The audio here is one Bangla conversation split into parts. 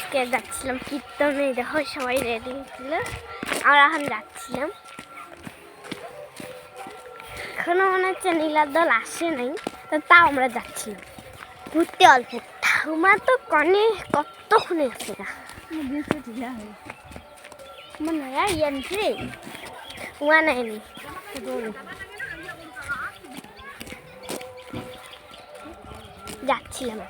আজকে যাচ্ছিলাম কীর্তনে, দেখো সবাই রেডি ছিল, আমরা এখন যাচ্ছিলাম। এখনো মনে হচ্ছে নীলার দল আসে নাই, তো তাও আমরা যাচ্ছিলাম ঘুরতে। অল্প ঠাকুমা তো কনে কতক্ষণে আসে না মনে হয় ইয়ানছে উয়া নেয়নি। যাচ্ছিলাম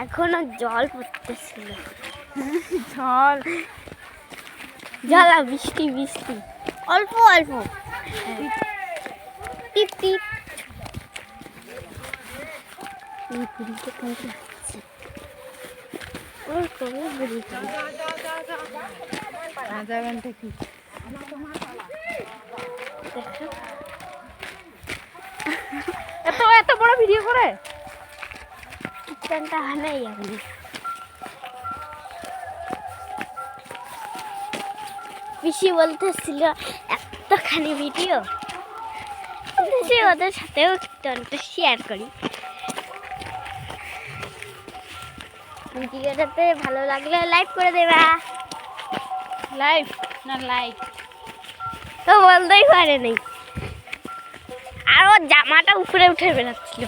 এখনো জল পড়তেছিল, জল জল আর বৃষ্টি বৃষ্টি অল্প অল্প টিপ টিপ। এত বড় ভিডিও করে কিচেনটা হানাই আপনি পিসি বলতেছিল এতখানি ভিডিও, সে ওদের সাথেও কিচেনটা শেয়ার করি। ভিডিওটাতে ভালো লাগলে লাইক করে দেবা। লাইভ না লাইক তো বলতেই পারে নাই, আর ওর জামাটা উপরে উঠে বেড়াচ্ছিল।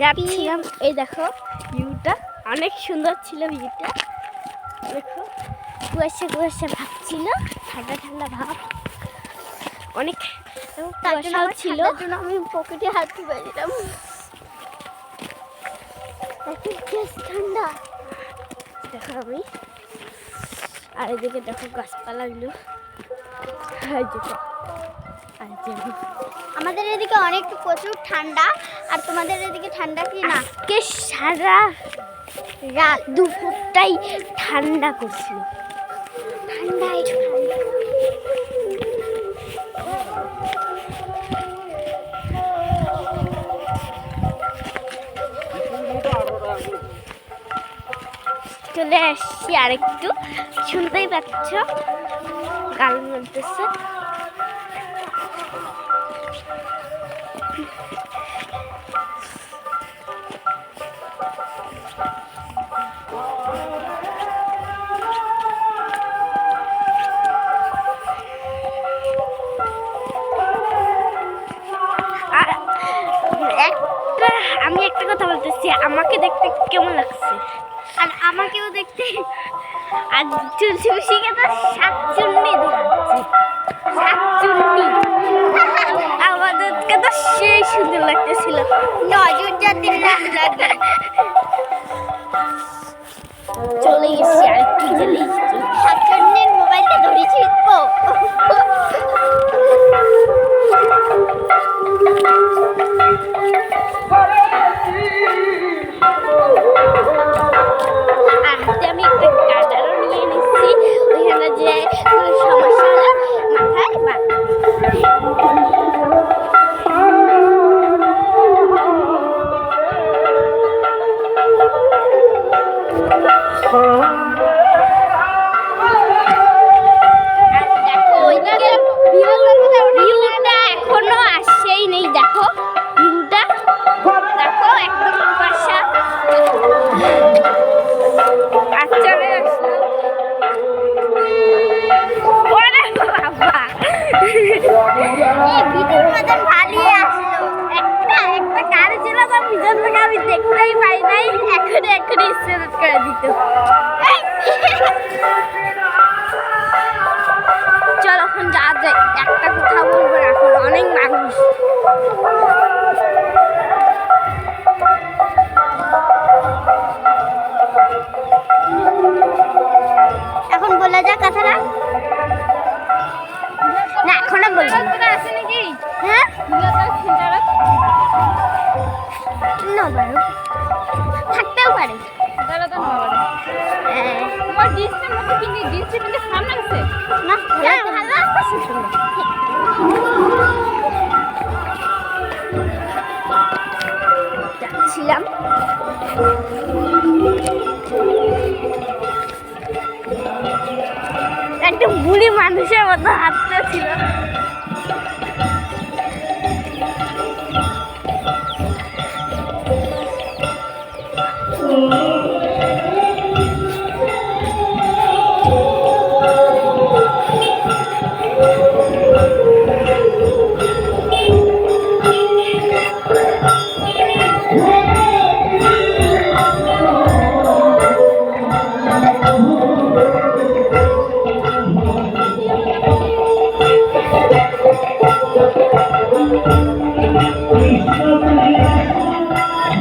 যাচ্ছিলাম, এই দেখো ভিউটা অনেক সুন্দর ছিল। ভিউটা দেখো, কুয়াশা কুয়াশা ভাব ছিল, ঠান্ডা ঠান্ডা ভাব, অনেক কুয়াশাও ছিল। আমি পকেটে হাত পাইলাম, ঠান্ডা দেখো আমি। আর এদিকে দেখো গাছপালাগুলো, আমাদের এদিকে অনেক প্রচুর ঠান্ডা, আর তোমাদের এদিকে ঠান্ডা কি না? কে সারা রাত দুপুরটাই ঠান্ডা করছিল, ঠান্ডায় চলে আসছি। আর একটু শুনতেই পাচ্ছ গান বলতেছে। আমি একটা কথা বলতেছি, আমাকে দেখতে কেমন লাগছে? আর আমাকেও দেখতে, আর তুলসী মিশিকে তো শাকচুন্নি দেখাচ্ছে, শাকচুন্নি আমাদেরকে তো সেই সুন্দর লাগতেছিল। নজর জাতির লাগে চলে গেছি, আর একটু চলে এসেছি। শাকচুন্নির মোবাইলটা ধরেছি তো। আর হাতে আমি একটা গাডারও নিয়ে নিচ্ছি, ওইখানে যে কোনো সমস্যা হলে মাথায় বাঁধ। ভিউটা এখনো আসছেই নেই, দেখো ভিউটা দেখো, একদম কুয়াশা। বাচ্চারা আসলো, ওরে বাবা এই ভিডিওর মতন ভালোই আসলো। একটা গাড়ি ছিল, তার পিছন থেকে আমি দেখতেই পাই নাই, এখনই স্ট্রেট করে দিত। চল এখন যা যায়, একটা কথা বলবো, এখন অনেক মানুষ। এখন বলা যাক কথাটা না, এখনো বলবো আছে নাকি? হ্যাঁ সেন্টারে না বারো থাক জিন্সের মতো কিনে জিন্সের মধ্যে খারাপ লাগছে না ভালো লাগছে যাচ্ছিলাম একটা বুড়ি মানুষের মতো হাঁটতে ছিল